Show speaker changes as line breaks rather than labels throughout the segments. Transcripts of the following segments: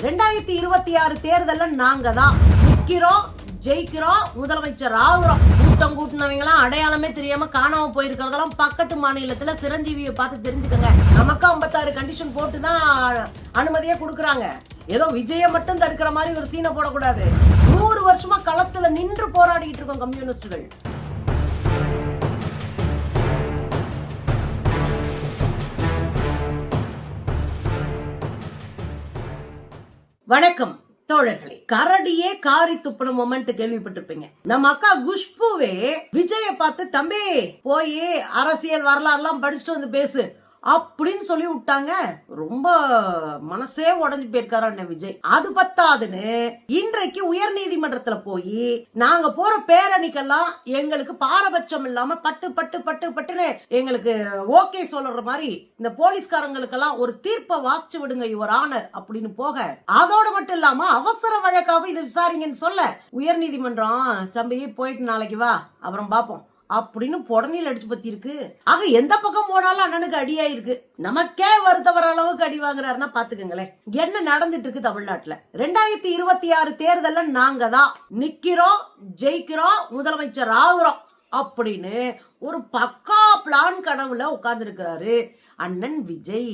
2026 தேர்தல்ல நாங்க தான் நிக்கிறோம், ஜெயிக்கிறோம், முதலமைச்சர் ஆகுறோம். கூட்டம் கூட்டினவங்க எல்லாம் அடையாளமே தெரியாம காணாம போயிருக்கிறதெல்லாம் பக்கத்து மாநிலத்துல சிரஞ்சீவியை பார்த்து தெரிஞ்சுக்கங்க. நமக்கு 56 கண்டிஷன் போட்டு தான் அனுமதியே கொடுக்குறாங்க. ஏதோ விஜய மட்டும் தடுக்கிற மாதிரி ஒரு சீனை போடக்கூடாது. 100 வருஷமா களத்துல நின்று போராடிட்டு இருக்கோம் கம்யூனிஸ்டுகள். வணக்கம் தோழர்களே. கரடியே காரி துப்புன மொமெண்ட் கேள்விப்பட்டிருப்பீங்க. நம்ம அக்கா குஷ்புவே விஜய பார்த்து தம்பி போய் அரசியல் வரலாறுலாம் படிச்சுட்டு வந்து பேசு அப்படின்னு சொல்லி விட்டாங்க. ரொம்ப மனசே உடஞ்சு போயிருக்காரு அண்ணன் விஜய். அது பத்தாதுன்னு இன்றைக்கு உயர் நீதிமன்றத்துல போய் நாங்க போற பேரணிக்கெல்லாம் எங்களுக்கு பாரபட்சம் இல்லாம பட்டு பட்டு பட்டு பட்டுன்னு எங்களுக்கு ஓகே சொல்ற மாதிரி இந்த போலீஸ்காரங்களுக்கெல்லாம் ஒரு தீர்ப்பை வாசிச்சு விடுங்க யுவர் ஆனர் அப்படின்னு போக, அதோட மட்டும் இல்லாம அவசர வழக்காக இது விசாரிங்கன்னு சொல்ல உயர் நீதிமன்றம் தம்பி போயிட்டு நாளைக்கு வா அப்புறம் பாப்போம் அப்படின்னு புடனில் அடிச்சு பத்தி இருக்கு. ஆக எந்த பக்கம் போனாலும் அண்ணனுக்கு அடியாயிருக்கு. நமக்கே வருத்த வர அளவுக்கு அடி வாங்குறாருன்னா பாத்துக்கங்களேன் என்ன நடந்துட்டு இருக்கு தமிழ்நாட்டுல. 2026 தேர்தல்ல நாங்க தான் நிக்கிறோம், ஜெயிக்கிறோம், முதலமைச்சர் ஆகுறோம் அப்படின்னு ஒரு பக்கா பிளான் கனவுல உட்கார்ந்து இருக்கிறாரு அண்ணன் விஜய்.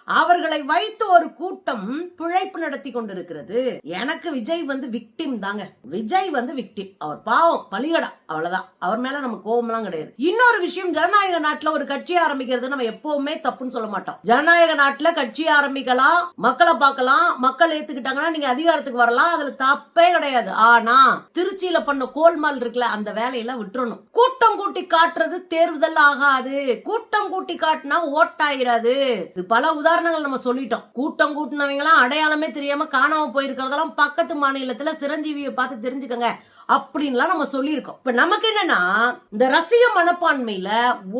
அவர்களை வைத்து ஒரு கூட்டம் பிழைப்பு நடத்தி கொண்டிருக்கிறது. எனக்கு விஜய் வந்து விக்டிம் தாங்க. விஜய் வந்து விக்டிம். அவர் பாவம் பலிகடா, அவ்வளவுதான். அவர் மேல நம்ம கோபம் எல்லாம் கிடையாது. இன்னொரு விஷயம், ஜனநாயக நாட்டுல ஒரு கட்சி ஆரம்பிக்கிறது நம்ம எப்பவுமே தப்புன்னு சொல்ல மாட்டோம். ஜனநாயக நாட்டுல கட்சி ஆரம்பிக்கலாம், மக்களை பார்க்கலாம், மக்கள் ஏத்துக்கிட்டாங்கன்னா நீங்க அதிகாரத்துக்கு வரலாம், அதுல தப்பே கிடையாது. ஆனா திருச்சியில பண்ண கோல்மால் இருக்குல்ல, அந்த வேலையெல்லாம் விட்டுறணும். கூட்டம் கூட்டி காட்டுறது தேர்தல் ஆகாது. கூட்டம் கூட்டி காட்டினா ஓட்டாயிராது. இது பல உதாரணங்கள் நம்ம சொல்லிட்டோம். கூட்டம் கூட்டினவங்க எல்லாம் அடையாளமே தெரியாம காணாம போயிருக்கிறதெல்லாம் பக்கத்து மாநிலத்துல சிரஞ்சீவியை பார்த்து தெரிஞ்சுக்கங்க அப்படின்லாம் நம்ம சொல்லியிருக்கோம். இப்ப நமக்கு என்னன்னா, இந்த ரசிக மனப்பான்மையில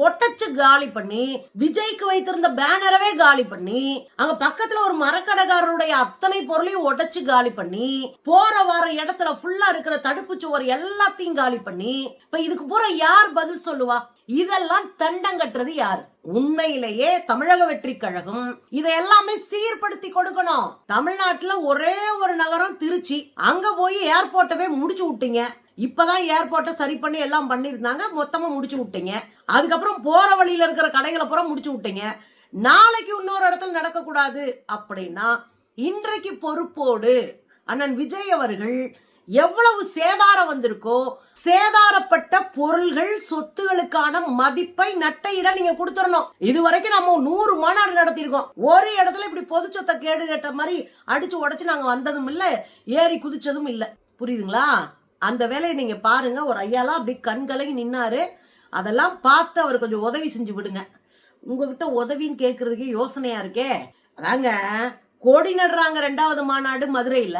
ஒட்டச்சு காலி பண்ணி விஜய்க்கு வைத்திருந்த பேனரவே காலி பண்ணி அங்க பக்கத்துல ஒரு மரக்கடைக்காரருடைய அத்தனை பொருளையும் ஒட்டச்சு காலி பண்ணி போற வர இடத்துல ஃபுல்லா இருக்கிற தடுப்பு சுவர் எல்லாத்தையும் காலி பண்ணி இப்ப இதுக்கு பூரா யார் பதில் சொல்லுவா? இதெல்லாம் தண்டங்கட்டுறது யாரு? உண்மையிலேயே தமிழக வெற்றி கழகம் இதை எல்லாமே சீர்படுத்தி கொடுக்கணும். தமிழ்நாட்டுல ஒரே ஒரு நகரம் திருச்சி. அங்க போய் ஏர்போர்ட்டவே முடிச்சு விட்டீங்க. இப்பதான் ஏர்போர்ட்டை சரி பண்ணி எல்லாம் பண்ணிருந்தாங்க, மொத்தமா முடிச்சு விட்டீங்க. அதுக்கப்புறம் போற வழியில இருக்கிற கடைகளை பூரா முடிச்சு விட்டீங்க. நாளைக்கு இன்னொரு இடத்துல நடக்க கூடாது அப்படின்னா இன்றைக்கு பொறுப்போடு அண்ணன் விஜய் அவர்கள் எவ்வளவு சேதாரம் வந்திருக்கோ, சேதாரப்பட்ட பொருள்கள் சொத்துகளுக்கான மதிப்பை நட்டையிட நீங்க கொடுத்துடணும். இதுவரைக்கும் நம்ம 100 மாநாடு நடத்திருக்கோம். ஒரு இடத்துல இப்படி பொது சொத்தை கேடு கேட்ட மாதிரி அடிச்சு உடைச்சு நாங்க வந்ததும் இல்ல, ஏறி குதிச்சதும் இல்ல. புரியுதுங்களா? அந்த வேலையை நீங்க பாருங்க. ஒரு ஐயாலாம் அப்படி கண்கலங்கி நின்னாரு. அதெல்லாம் பார்த்து அவர் கொஞ்சம் உதவி செஞ்சு விடுங்க. உங்ககிட்ட உதவின்னு கேட்கறதுக்கே யோசனையா இருக்கே. அதாங்க கொடி நடுறாங்க 2வது மாநாடு மதுரையில.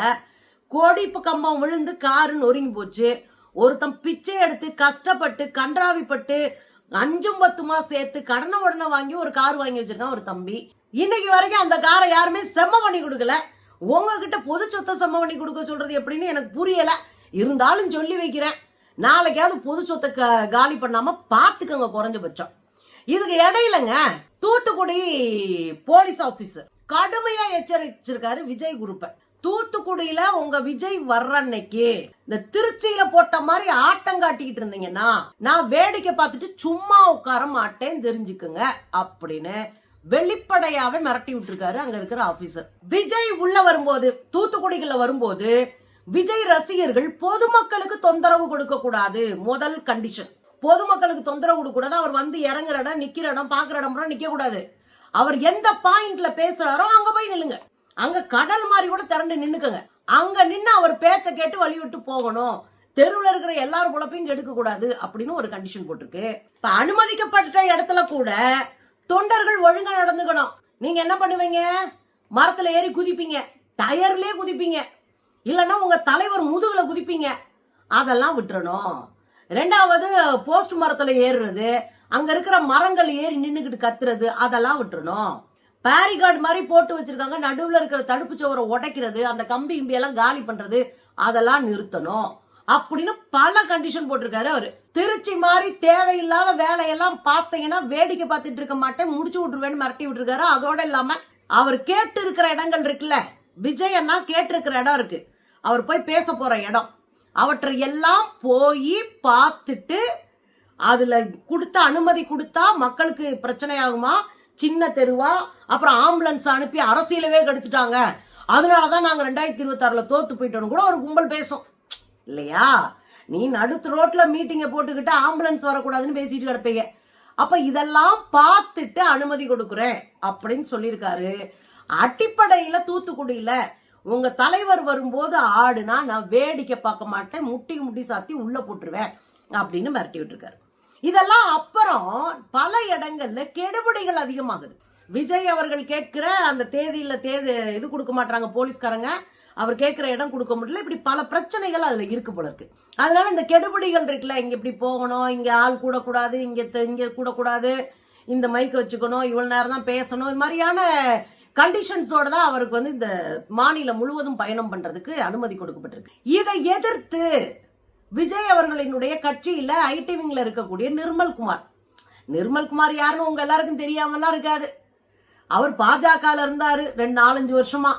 கோடி கம்பம் விழுந்து காரு நொறுங்கி போச்சு. ஒருத்தன் பிச்சை எடுத்து கஷ்டப்பட்டு கன்றாவிப்பட்டு 5-10 சேர்த்து கடனை உடனே வாங்கி ஒரு கார் வாங்கி வச்சிருக்கான் ஒரு தம்பி. இன்னைக்கு வரைக்கும் அந்த காரை யாருமே செம்ம பண்ணி கொடுக்கல. உங்ககிட்ட பொது சொத்தை செம்ம பண்ணி கொடுக்க சொல்றது எப்படின்னு எனக்கு புரியல. இருந்தாலும் சொல்லி வைக்கிறேன், நாளைக்காவது பொது சொத்தை காலி பண்ணாம பாத்துக்கோங்க குறைஞ்சபட்சம். இதுக்கு இடையிலங்க தூத்துக்குடி போலீஸ் ஆபீசர் கடுமையா எச்சரிச்சிருக்காரு விஜய் குரூப்பை. தூத்துக்குடியில உங்க விஜய் வர்ற அன்னைக்கு இந்த திருச்சியில போட்ட மாதிரி ஆட்டம் காட்டிக்கிட்டு இருந்தீங்கன்னா நான் வேடிக்கை பார்த்துட்டு சும்மா உட்கார மாட்டேன் தெரிஞ்சுக்குங்க அப்படின்னு வெளிப்படையாவே மிரட்டி விட்டுருக்காரு அங்க இருக்கிற ஆபீசர். விஜய் உள்ள வரும்போது, தூத்துக்குடிக்குள்ள வரும்போது விஜய் ரசிகர்கள் பொதுமக்களுக்கு தொந்தரவு கொடுக்க கூடாது. முதல் கண்டிஷன், பொதுமக்களுக்கு தொந்தரவு கொடுக்க கூடாது. அவர் வந்து இறங்குற இடம், நிக்கிற இடம், பாக்குற இடம் நிக்க கூடாது. அவர் எந்த பாயிண்ட்ல பேசுறாரோ அங்க போய் நில்லுங்க. அங்க கடல் மாதிரி கூட திரண்டு நின்னுக்கங்க. அங்க நின்னு அவர் பேச்ச கேட்டு வழி விட்டு போகணும். தெருவுல இருக்கிற எல்லாரும் குழப்பையும் கெடுக்க கூடாது அப்படின்னு ஒரு கண்டிஷன் போட்டிருக்கு. இப்ப அனுமதிக்கப்பட்ட இடத்துல கூட தொண்டர்கள் ஒழுங்கா நடந்துக்கணும். நீங்க என்ன பண்ணுவீங்க? மரத்துல ஏறி குதிப்பீங்க, டயர்லயே குதிப்பீங்க, இல்லன்னா உங்க தலைவர் முதுகுல குதிப்பீங்க. அதெல்லாம் விட்டுறணும். 2வது போஸ்ட் மரத்துல ஏறுறது, அங்க இருக்கிற மரங்கள் ஏறி நின்னுக்கிட்டு கத்துறது, அதெல்லாம் விட்டுறணும். பேரிகார்டு மாதிரி போட்டு வச்சிருக்காங்க, நடுவுல இருக்கிற தடுப்பு சுவரை உடைக்கிறது, அந்த கம்பி எல்லாம் காலி பண்றது, அதெல்லாம் நிறுத்தணும் அப்படின்னு பல கண்டிஷன் போட்டிருக்காரு அவரு. திருச்சி மாதிரி தேவையில்லாத வேலையெல்லாம் பார்த்தீங்கன்னா வேடிக்கை பார்த்துட்டு இருக்க மாட்டேன், முடிச்சு விட்டுருவேன்னு மிரட்டி விட்டுருக்காரு. அதோட இல்லாம அவர் கேட்டு இருக்கிற இடங்கள் இருக்குல்ல, விஜய் அண்ணா கேட்டிருக்கிற இடம் இருக்கு, அவர் போய் பேச போற இடம், அவற்றை எல்லாம் போய் பார்த்துட்டு அதுல கொடுத்த அனுமதி கொடுத்தா மக்களுக்கு பிரச்சனை ஆகுமா, சின்ன தெருவா, அப்புறம் ஆம்புலன்ஸ் அனுப்பி அரசியலவே கெடுத்துட்டாங்க, அதனாலதான் நாங்க 2026 தோத்து போயிட்டோம் கூட ஒரு கும்பல் பேசும் இல்லையா? நீ நடுத்து ரோட்ல மீட்டிங்க போட்டுக்கிட்டு ஆம்புலன்ஸ் வரக்கூடாதுன்னு பேசிட்டு கிடப்பீங்க. அப்ப இதெல்லாம் பார்த்துட்டு அனுமதி கொடுக்குறேன் அப்படின்னு சொல்லியிருக்காரு. அடிப்படையில தூத்துக்குடியில உங்க தலைவர் வரும்போது ஆடுனா நான் வேடிக்கை பார்க்க மாட்டேன், முட்டி சாத்தி உள்ள போட்டுருவேன் அப்படின்னு மிரட்டி விட்டுருக்காரு. இதெல்லாம் அப்புறம் பல இடங்கள்ல கெடுபிடிகள் அதிகமாகுது. விஜய் அவர்கள் கேட்கிற அந்த தேதியில இது கொடுக்க மாட்டாங்க போலீஸ்காரங்க, அவர் கேட்கிற இடம் கொடுக்க முடியல, இப்படி பல பிரச்சனைகள் அதுல இருக்கு போல இருக்கு. அதனால இந்த கெடுபிடிகள் இருக்குல்ல, இங்க இப்படி போகணும், இங்க ஆள் கூடக்கூடாது, இங்க கூடக்கூடாது, இந்த மைக் வச்சுக்கணும், இவ்வளவு நேரம் தான் பேசணும், இது மாதிரியான கண்டிஷன்ஸோட தான் அவருக்கு இந்த மாநிலம் முழுவதும் பயணம் பண்றதுக்கு அனுமதி கொடுக்கப்பட்டிருக்கு. இதை எதிர்த்து விஜய் அவர்களினுடைய கட்சியில ஐடி விங்ல இருக்கக்கூடிய நிர்மல்குமார் யாருன்னு உங்க எல்லாருக்கும் தெரியாமலாம் இருக்காது. அவர் பாஜக இருந்தாரு 4-5 வருஷமா.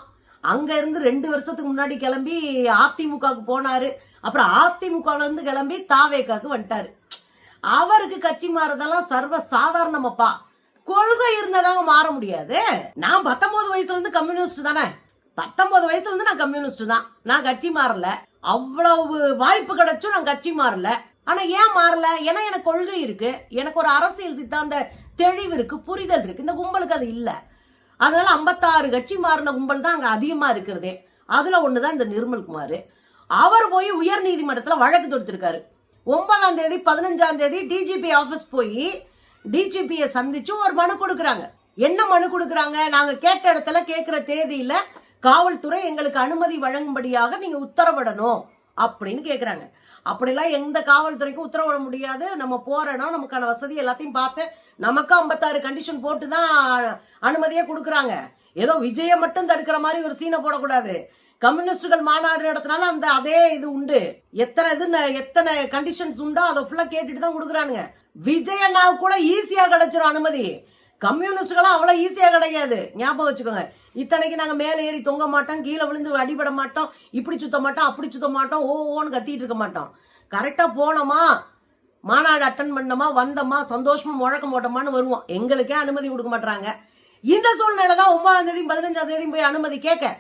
அங்க இருந்து 2 வருஷத்துக்கு முன்னாடி கிளம்பி அதிமுகவுக்கு போனாரு. அப்புறம் அதிமுக இருந்து கிளம்பி தாவேக்காக்கு வந்துட்டாரு. அவருக்கு கட்சி மாறதெல்லாம் சர்வ சாதாரணமாப்பா. கொள்கை இருந்ததாங்க மாற முடியாது. நான் 19 வயசுல இருந்து கம்யூனிஸ்ட் தானே, 19 வயசுல இருந்து நான் கம்யூனிஸ்ட் தான். நான் கட்சி மாறல, அவ்வளவு வாய்ப்பு கிடைச்சும் நான் கட்சி மாறல. ஆனா ஏன் மாறல? ஏன்னா எனக்கு கொள்கை இருக்கு, எனக்கு ஒரு அரசியல் சித்தாந்த தெளிவு இருக்கு, புரிதல் இருக்கு. இந்த கும்பலுக்கு அது இல்ல. அதனால 56 கட்சி மாறின கும்பல் தான் அங்க அதிகமா இருக்கிறதே. அதுல ஒண்ணுதான் இந்த நிர்மல்குமார். அவர் போய் உயர் நீதிமன்றத்துல வழக்கு தொடுத்திருக்காரு. 9ஆம் தேதி 15ஆம் தேதி டிஜிபி ஆபீஸ் போய் டிஜிபியை சந்திச்சு ஒரு மனு கொடுக்கறாங்க. என்ன மனு கொடுக்கறாங்க? நாங்க கேட்ட இடத்துல கேட்கிற தேதியில காவல்துறை எங்களுக்கு அனுமதி வழங்கும்படியாக நீங்க உத்தரவிடணும் அப்படின்னு கேக்குறாங்க. அப்படிலாம் எந்த காவல்துறைக்கும் உத்தரவிட முடியாது. நம்ம போறோம்னா நமக்கான வசதி எல்லாத்தையும் பார்த்து நமக்கு 56 கண்டிஷன் போட்டுதான் அனுமதியே கொடுக்கறாங்க. ஏதோ விஜய மட்டும் தடுக்கிற மாதிரி ஒரு சீனை போடக்கூடாது. கம்யூனிஸ்டுகள் மாநாடு நடத்தினாலும் அந்த அதே இது உண்டு. எத்தனை கண்டிஷன்ஸ் உண்டோ அதை ஃபுல்லா கேட்டுட்டு தான் கொடுக்குறானுங்க. விஜய் அண்ணாவுக்கு கூட ஈஸியா கிடைச்சிடும் அனுமதி, கம்யூனிஸ்டுகளும் அவ்வளவு ஈஸியா கிடையாது. ஞாபகம் வச்சுக்கோங்க. இத்தனைக்கு நாங்க மேல ஏறி தொங்க மாட்டோம், கீழே விழுந்து அடிபட மாட்டோம், இப்படி சுத்த மாட்டோம், அப்படி சுத்த மாட்டோம், ஓன்னு கத்திட்டு இருக்க மாட்டோம். கரெக்டா போனோமா, மாநாடு அட்டன் பண்ணோமா, வந்தோமா, சந்தோஷமா முழக்கம் போட்டோமான்னு வருவோம். எங்களுக்கே அனுமதி கொடுக்க மாட்டாங்க. இந்த சூழ்நிலை தான் 9ஆம் தேதி 15ஆம் தேதி போய் அனுமதி கேட்க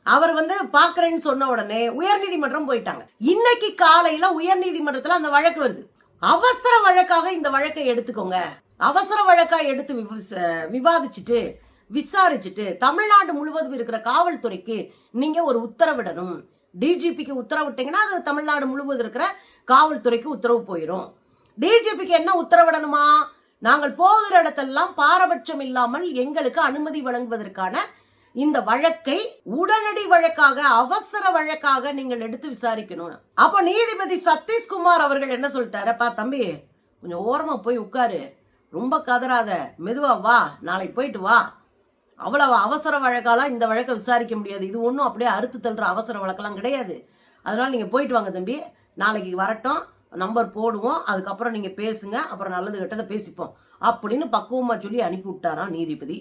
அவர் பாக்குறேன்னு சொன்ன உடனே உயர்நீதிமன்றம் போயிட்டாங்க. இன்னைக்கு காலையில உயர்நீதிமன்றத்துல அந்த வழக்கு வருது. அவசர வழக்காக இந்த வழக்கை எடுத்துக்கோங்க, அவசர வழக்கா எடுத்து விவாதிச்சுட்டு விசாரிச்சுட்டு தமிழ்நாடு முழுவதும் இருக்கிற காவல்துறைக்கு நீங்க ஒரு உத்தரவிடணும். டிஜிபிக்கு உத்தரவிட்டீங்கன்னா அது தமிழ்நாடு முழுவதும் இருக்கிற காவல்துறைக்கு உத்தரவு போயிடும். டிஜிபிக்கு என்ன உத்தரவிடணுமா? நாங்கள் போகிற இடத்தெல்லாம் பாரபட்சம் இல்லாமல் எங்களுக்கு அனுமதி வழங்குவதற்கான இந்த வழக்கை உடனடி வழக்காக, அவசர வழக்காக நீங்கள் எடுத்து விசாரிக்கணும். அப்ப நீதிபதி சதீஷ்குமார் அவர்கள் என்ன சொல்லிட்டாரு? தம்பி கொஞ்சம் ஓரமா போய் உட்காரு, ரொம்ப கதறாத, மெதுவா வா, நாளைக்கு போயிட்டு வா. அவ்வளவு அவசர வழக்காலாம் இந்த வழக்கை விசாரிக்க முடியாது. இது ஒன்றும் அப்படியே அறுத்து தள்ளுற அவசர வழக்கெல்லாம் கிடையாது. அதனால நீங்க போயிட்டு வாங்க தம்பி, நாளைக்கு வரட்டும், நம்பர் போடுவோம், அதுக்கப்புறம் நீங்க பேசுங்க, அப்புறம் நல்லது கெட்டதை பேசிப்போம் அப்படின்னு பக்குவமா சொல்லி அனுப்பி விட்டாராம் நீதிபதி.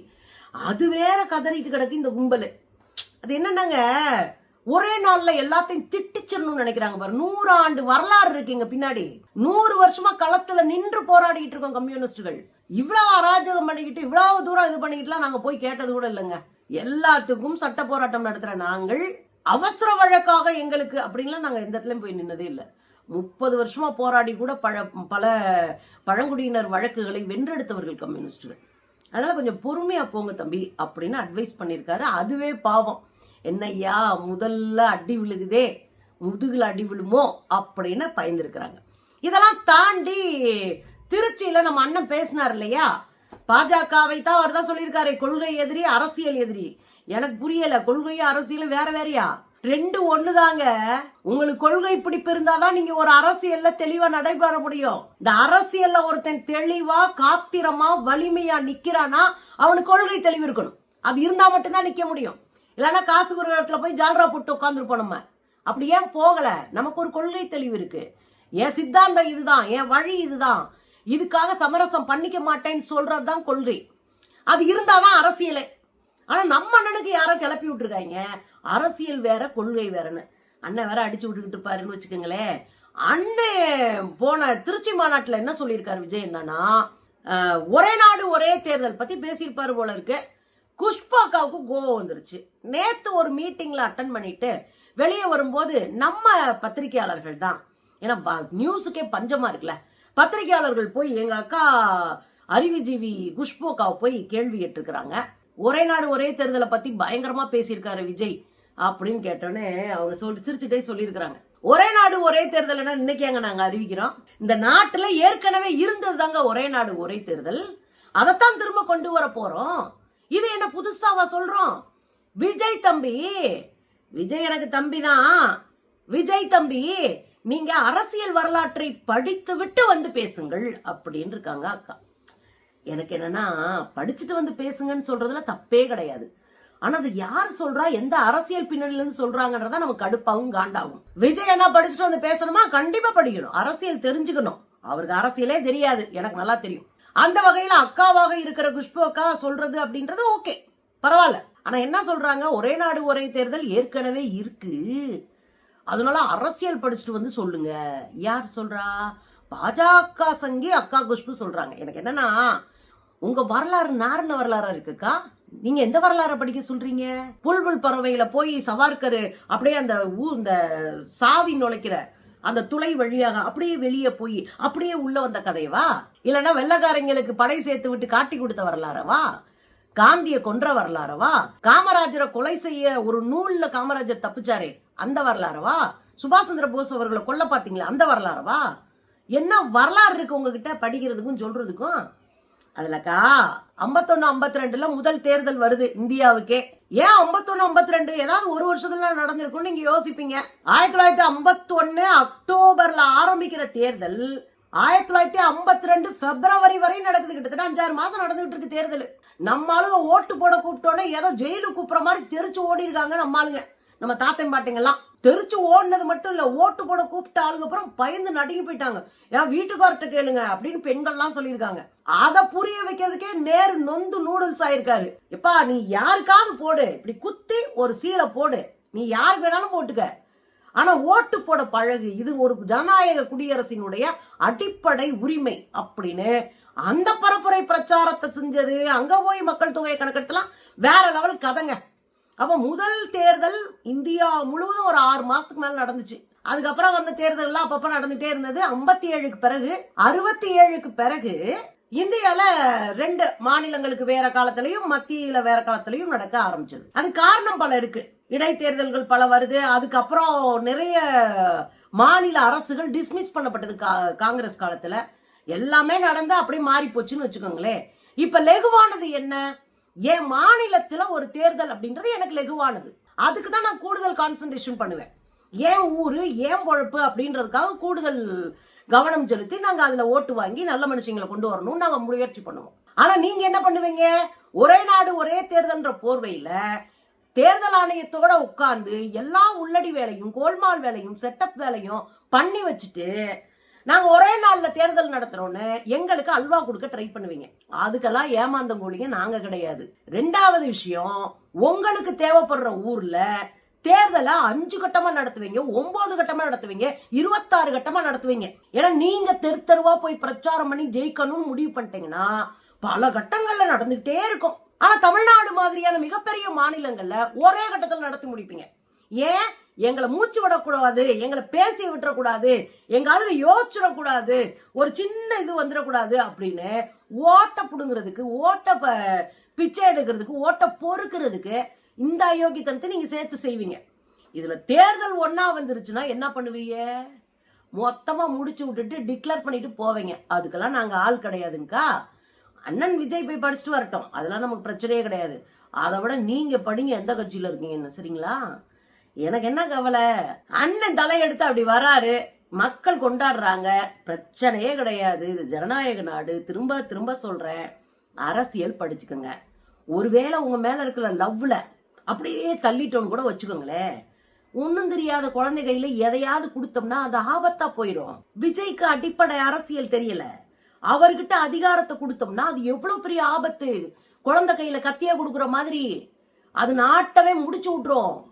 அது வேற கதறிட்டு கிடக்கு இந்த கும்பல். அது என்னன்னாங்க, ஒரே நாள்ல எல்லாத்தையும் திட்டிச்சிடணும்னு நினைக்கிறாங்க பாரு. 100 ஆண்டு வரலாறு இருக்கு இங்க பின்னாடி. 100 வருஷமா களத்துல நின்று போராடிட்டு இருக்கோம் கம்யூனிஸ்டுகள். இவ்வளவு அராஜகம் பண்ணிக்கிட்டு இவ்வளவு தூரம் இது பண்ணிக்கிட்டுலாம் நாங்க போய் கேட்டது கூட இல்லைங்க. எல்லாத்துக்கும் சட்ட போராட்டம் நடத்துற நாங்கள் அவசர வழக்காக எங்களுக்கு அப்படின்லாம் நாங்க எந்த இடத்துலயும் போய் நின்னதே இல்லை. 30 வருஷமா போராடி கூட பல பழங்குடியினர் வழக்குகளை வென்றெடுத்தவர்கள் கம்யூனிஸ்டுகள். அதனால கொஞ்சம் பொறுமையா போங்க தம்பி அப்படின்னு அட்வைஸ் பண்ணிருக்காரு. அதுவே பாவம், என்னையா முதல்ல அடி விழுகுதே, முதுகுல அடி விழுமோ அப்படின்னு பயந்துருக்கிறாங்க. இதெல்லாம் தாண்டி திருச்சியில நம்ம அண்ணன் பேசினார் இல்லையா, பாஜகவை தான் அவர் தான் சொல்லியிருக்காரு கொள்கை எதிரி, அரசியல் எதிரி. எனக்கு புரியல, கொள்கையும் அரசியலும் வேற வேறையா? 2 ஒண்ணுதாங்க. உங்களுக்கு கொள்கை பிடிப்பு இருந்தாதான் நீங்க ஒரு அரசியல்ல தெளிவா நடைபெற முடியும். இந்த அரசியல்ல ஒருத்தன் தெளிவா காத்திரமா வலிமையா நிக்கிறானா அவனுக்கு கொள்கை தெளிவு இருக்கணும். அது இருந்தா மட்டும்தான் நிக்க முடியும். இல்லைன்னா காசு ஒரு இடத்துல போய் ஜால்ரா போட்டு உட்காந்துருப்போம். நம்ம அப்படி ஏன் போகல? நமக்கு ஒரு கொள்கை தெளிவு இருக்கு. என் சித்தாந்தம் இதுதான், என் வழி இதுதான், இதுக்காக சமரசம் பண்ணிக்க மாட்டேன்னு சொல்றதுதான் கொள்கை. அது இருந்தாதான் அரசியலே. ஆனா நம்ம அண்ணனுக்கு யாரோ கிளப்பி விட்டுருக்காங்க, அரசியல் வேற கொள்கை வேறன்னு. அண்ணன் வேற அடிச்சு விட்டுக்கிட்டு இருப்பாருன்னு வச்சுக்கோங்களேன். அண்ணன் போன திருச்சி மாநாட்டுல என்ன சொல்லியிருக்காரு விஜய் என்னன்னா, ஒரே நாடு ஒரே தேர்தல் பத்தி பேசியிருப்பாரு போல இருக்கு. குஷ்பாக்காவுக்கு கோவம் வந்துருச்சு. நேத்து ஒரு மீட்டிங்ல அட்டன் பண்ணிட்டு வெளியே வரும்போது நம்ம பத்திரிகையாளர்கள் தான், ஏன்னா நியூஸுக்கே பஞ்சமா இருக்குல்ல, பத்திரிகையாளர்கள் போய் எங்க அக்கா அறிவுஜீவி குஷ்போக்காவை போய் கேள்வி கேட்டிருக்கிறாங்க. ஒரே நாடு ஒரே தேர்தலை பத்தி பயங்கரமா பேசியிருக்காரு விஜய் அப்படின்னு கேட்டோன்னே அவங்க சிரிச்சுட்டே சொல்லியிருக்கிறாங்க, ஒரே நாடு ஒரே தேர்தல் இன்னைக்கு அங்க நாங்க அறிவிக்கிறோம். இந்த நாட்டுல ஏற்கனவே இருந்தது தாங்க ஒரே நாடு ஒரே தேர்தல், அதைத்தான் திரும்ப கொண்டு வர போறோம். இது என்ன புதுசாவா சொல்றோம்? விஜய் தம்பி, விஜய் எனக்கு தம்பி தான், விஜய் தம்பி நீங்க அரசியல் வரலாற்றை படித்து விட்டு வந்து பேசுங்கள் அப்படின்னு இருக்காங்க அக்கா. எனக்கு என்னன்னா, படிச்சுட்டு வந்து பேசுங்கன்னு சொல்றதுல தப்பே கிடையாது. ஆனா அது யார் சொல்றா, எந்த அரசியல் பின்னணியில இருந்து சொல்றாங்கன்றத நமக்கு கடுப்பாவும் காண்டாகும். விஜய் என்ன படிச்சுட்டு வந்து பேசணுமா? கண்டிப்பா படிக்கணும், அரசியல் தெரிஞ்சுக்கணும். அவருக்கு அரசியலே தெரியாது, எனக்கு நல்லா தெரியும். அந்த வகையில அக்காவாக இருக்கிற குஷ்பு அக்கா சொல்றது அப்படின்றது ஓகே, பரவாயில்ல. ஆனா என்ன சொல்றாங்க, ஒரே நாடு ஒரே தேர்தல் ஏற்கனவே இருக்கு, அதனால அரசியல் படிச்சுட்டு வந்து சொல்லுங்க. யார் சொல்றா? பாஜக சங்கி அக்கா குஷ்பு சொல்றாங்க. எனக்கு என்னன்னா, உங்க வரலாறு நார்ன வரலாறா இருக்குக்கா, நீங்க எந்த வரலாறு படிக்க சொல்றீங்க? புல்புல் பறவையில போய் சவார்கர் அப்படியே அந்த இந்த சாவி நுழைக்கிற அந்த துளை வழியாக அப்படியே வெளியே போய் அப்படியே உள்ள வந்த கதையவா? இல்லைன்னா வெள்ளக்காரங்களுக்கு படை சேர்த்து விட்டு காட்டி கொடுத்த வரலாறவா? காந்திய கொன்ற வரலாறவா? காமராஜரை கொலை செய்ய ஒரு நூல்ல காமராஜர் தப்பிச்சாரே அந்த வரலாறவா? சுபாஷ் சந்திர போஸ் அவர்களை கொல்ல பாத்தீங்களா அந்த வரலாறவா? என்ன வரலாறு இருக்கு உங்ககிட்ட படிக்கிறதுக்கும் சொல்றதுக்கும்? அதுலக்கா 51-52 முதல் தேர்தல் வருது இந்தியாவுக்கே. ஏன் 51-52? ஏதாவது ஒரு வருஷத்துல நடந்திருக்கும் நீங்க யோசிப்பீங்க. 1951 அக்டோபர்ல ஆரம்பிக்கிற தேர்தல் 1952 பிப்ரவரி வரை நடக்குது. கிட்டத்தட்ட 5-6 மாசம் நடந்துகிட்டு இருக்கு தேர்தல். நம்ம ஆளுங்க ஓட்டு போட கூப்பிட்டோன்னே ஏதோ ஜெயிலுக்கு கூப்பிடுற மாதிரி தெரிச்சு ஓடி இருக்காங்க நம்ம ஆளுங்க, நம்ம தாத்தன் பாட்டிங்கெல்லாம். தெரிச்சு ஓடினது மட்டும் இல்ல, ஓட்டு போட கூப்பிட்ட ஆளுங்க அப்புறம் பயந்து நடுங்கி போயிட்டாங்க. ஏன் வீட்டுக்கார்ட்ட கேளுங்க அப்படின்னு பெண்கள்லாம் சொல்லியிருக்காங்க. அதை புரிய வைக்கிறதுக்கே நேரு நொந்து நூடுல்ஸ் ஆயிருக்காரு. எப்பா நீ யாருக்காவது போடு, இப்படி குத்தி ஒரு சீலை போடு, நீ யாருக்கு வேணாலும் போட்டுக்க, ஆனா ஓட்டு போட பழகு, இது ஒரு ஜனநாயக குடியரசினுடைய அடிப்படை உரிமை அப்படின்னு அந்த பரப்புரை பிரச்சாரத்தை செஞ்சது. அங்க போய் மக்கள் தொகையை கணக்கெடுத்தலாம் வேற லெவல் கதைங்க. அப்ப முதல் தேர்தல் இந்தியா முழுவதும் ஒரு 6 மாசத்துக்கு மேல நடந்துச்சு. அதுக்கப்புறம் வந்த தேர்தல் அப்பப்ப நடந்துட்டே இருந்தது. 57க்கு பிறகு 67க்கு பிறகு இந்தியால 2 மாநிலங்களுக்கு வேற காலத்திலையும் மத்தியில வேற காலத்திலையும் நடக்க ஆரம்பிச்சது. அது காரணம் பல இருக்கு. இடைத்தேர்தல்கள் பல வருது. அதுக்கப்புறம் நிறைய மாநில அரசுகள் டிஸ்மிஸ் பண்ணப்பட்டது காங்கிரஸ் காலத்துல. எல்லாமே நடந்து அப்படியே மாறி போச்சுன்னு வச்சுக்கோங்களேன். இப்ப லெகுவானது என்ன? என் மாநிலத்துல ஒரு தேர்தல் அப்படின்றது எனக்கு லெகுவானது. அதுக்கு தான் நான் கூடுதல் கான்சென்ட்ரேஷன் பண்ணுவேன். ஏன் ஊரு ஏன் பொழப்பு அப்படின்றதுக்காக கூடுதல் கவனம் செலுத்தி நாங்க அதுல ஓட்டு வாங்கி நல்ல மனுஷங்களை கொண்டு வரணும் நாங்க முயற்சி பண்ணுவோம். ஆனா நீங்க என்ன பண்ணுவீங்க? ஒரே நாடு ஒரே தேர்தல்ன்ற போர்வையில தேர்தல் ஆணையத்தோட உட்கார்ந்து எல்லா உள்ளடி வேலையும் கோல்மால் வேலையும் செட்டப் வேலையும் பண்ணி வச்சுட்டு நாங்க ஒரே நாள்ல தேர்தல் நடத்துறோம்னு எங்களுக்கு அல்வா கொடுக்க ட்ரை பண்ணுவீங்க. அதுக்கெல்லாம் ஏமாந்தங்கூலிங்க நாங்க கிடையாது. 2வது விஷயம், உங்களுக்கு தேவைப்படுற ஊர்ல தேர்தலை 5 கட்டமா நடத்துவீங்க, 9 கட்டமா நடத்துவீங்க, 26 கட்டமா நடத்துவீங்க. ஏன்னா நீங்க தெருவா போய் பிரச்சாரம் பண்ணி ஜெயிக்கணும்னு முடிவு பண்ணிட்டீங்கன்னா பல கட்டங்கள்ல நடந்துகிட்டே இருக்கும். ஆனா தமிழ்நாடு மாதிரியான மிகப்பெரிய மாநிலங்கள்ல ஒரே கட்டத்தில் நடத்தி முடிப்பீங்க. ஏன்? எங்களை மூச்சு விடக்கூடாது, எங்களை பேசி விட்டுறக்கூடாது, எங்கால யோசிச்சிடக்கூடாது, ஒரு சின்ன இது வந்துடக்கூடாது அப்படின்னு ஓட்ட புடுங்கிறதுக்கு, ஓட்ட பிச்சை எடுக்கிறதுக்கு, ஓட்ட பொறுக்கிறதுக்கு இந்த அயோக்கியத்தனத்தை நீங்க சேர்த்து செய்வீங்க. இதுல தேர்தல் ஒன்னா வந்துருச்சுன்னா என்ன பண்ணுவீங்க? மொத்தமா முடிச்சு விட்டுட்டு டிக்ளேர் பண்ணிட்டு போவீங்க. அதுக்கெல்லாம் நாங்க ஆள் கிடையாதுங்கக்கா. அண்ணன் விஜய் போய் படிச்சுட்டு வரட்டும், அதெல்லாம் நமக்கு பிரச்சனையே கிடையாது. அதை விட நீங்க படிங்க எந்த கட்சியில இருக்கீங்கன்னு, சரிங்களா? எனக்கு என்ன கவலை? அண்ணன் தலையெடுத்து அப்படி வராரு, மக்கள் கொண்டாடுறாங்க, பிரச்சனையே கிடையாது. இது ஜனநாயக நாடு. திரும்ப திரும்ப சொல்றேன், அரசியல் படிச்சுக்கோங்க. ஒருவேளை உங்க மேல இருக்கிற லவ்ல அப்படியே தள்ளிட்டோன்னு கூட வச்சுக்கோங்களேன், ஒன்னும் தெரியாத குழந்தை கையில எதையாவது கொடுத்தோம்னா அது ஆபத்தா போயிடும். விஜய்க்கு அடிப்படை அரசியல் தெரியல, அவர்கிட்ட அதிகாரத்தை கொடுத்தோம்னா அது எவ்வளவு பெரிய ஆபத்து. குழந்தை கையில கத்தியா கொடுக்குற மாதிரி அது நாட்டவே முடிச்சு விட்டுரும்.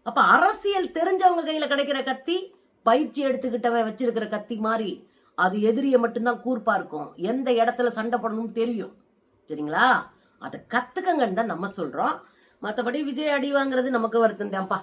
அப்ப அரசியல் தெரிஞ்சவங்க கையில கிடைக்கிற கத்தி பயிற்சி எடுத்துக்கிட்டவன் வச்சிருக்கிற கத்தி மாதிரி அது எதிரிய மட்டும்தான் கூர்ப்பா இருக்கும். எந்த இடத்துல சண்டை போடணும்னு தெரியும். சரிங்களா? அதை கத்துக்கங்கன்னு தான் நம்ம சொல்றோம். மற்றபடி விஜய் அடி வாங்குறது நமக்கு வருத்தம் தான்ப்பா.